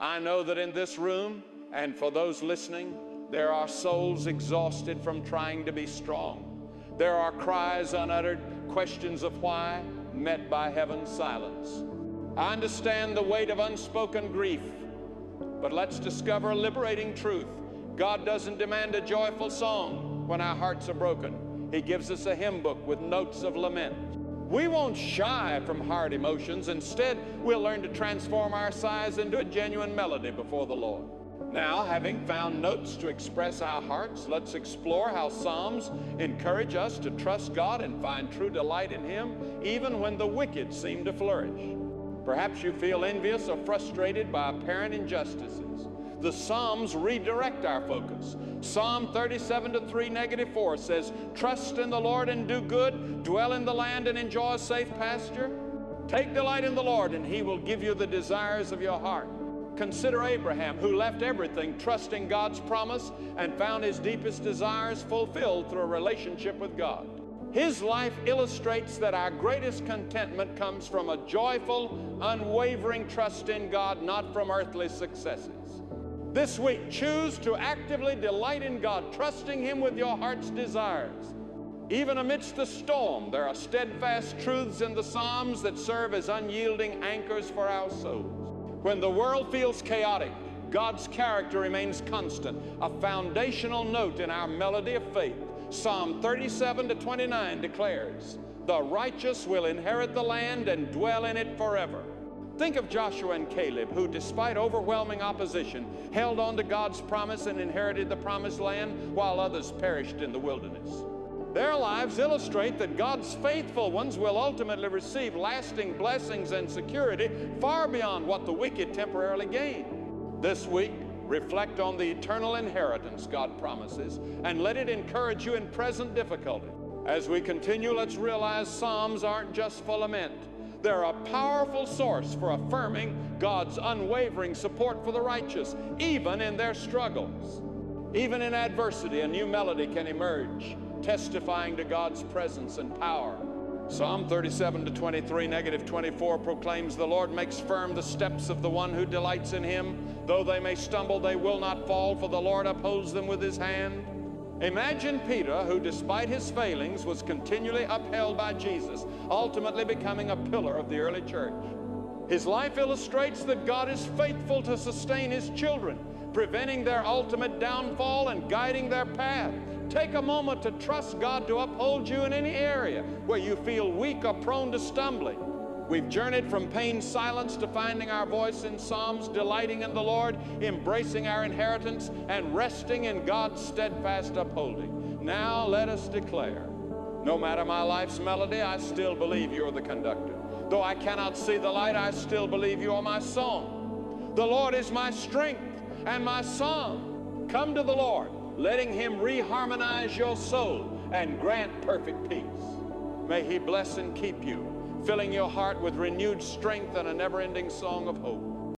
I know that in this room and for those listening, there are souls exhausted from trying to be strong. There are cries unuttered, questions of why, met by heaven's silence. I understand the weight of unspoken grief, but let's discover a liberating truth. God doesn't demand a joyful song when our hearts are broken. He gives us a hymn book with notes of lament. We won't shy from hard emotions. Instead, we'll learn to transform our sighs into a genuine melody before the Lord. Now, having found notes to express our hearts, let's explore how Psalms encourage us to trust God and find true delight in Him, even when the wicked seem to flourish. Perhaps you feel envious or frustrated by apparent injustices. The Psalms redirect our focus. Psalm 37:3-4 says, "Trust in the Lord and do good, dwell in the land and enjoy a safe pasture." Take delight in the Lord and He will give you the desires of your heart. Consider Abraham, who left everything, trusting God's promise, and found his deepest desires fulfilled through a relationship with God. His life illustrates that our greatest contentment comes from a joyful, unwavering trust in God, not from earthly successes. This week, choose to actively delight in God, trusting Him with your heart's desires. Even amidst the storm, there are steadfast truths in the Psalms that serve as unyielding anchors for our souls. When the world feels chaotic, God's character remains constant, a foundational note in our melody of faith. Psalm 37-29 declares, "The righteous will inherit the land and dwell in it forever." Think of Joshua and Caleb, who, despite overwhelming opposition, held on to God's promise and inherited the promised land while others perished in the wilderness. Their lives illustrate that God's faithful ones will ultimately receive lasting blessings and security far beyond what the wicked temporarily gain. This week, reflect on the eternal inheritance God promises and let it encourage you in present difficulty. As we continue, let's realize Psalms aren't just for lament. They're a powerful source for affirming God's unwavering support for the righteous, even in their struggles. Even in adversity, a new melody can emerge, testifying to God's presence and power. Psalm 37-23-24 proclaims, "The Lord makes firm the steps of the one who delights in Him. Though they may stumble, they will not fall, for the Lord upholds them with His hand." Imagine Peter, who despite his failings was continually upheld by Jesus, ultimately becoming a pillar of the early church. His life illustrates that God is faithful to sustain His children, preventing their ultimate downfall and guiding their path. Take a moment to trust God to uphold you in any area where you feel weak or prone to stumbling. We've journeyed from pain's silence to finding our voice in Psalms, delighting in the Lord, embracing our inheritance, and resting in God's steadfast upholding. Now let us declare, no matter my life's melody, I still believe you're the conductor. Though I cannot see the light, I still believe you are my song. The Lord is my strength and my song. Come to the Lord, letting Him reharmonize your soul and grant perfect peace. May He bless and keep you, filling your heart with renewed strength and a never-ending song of hope.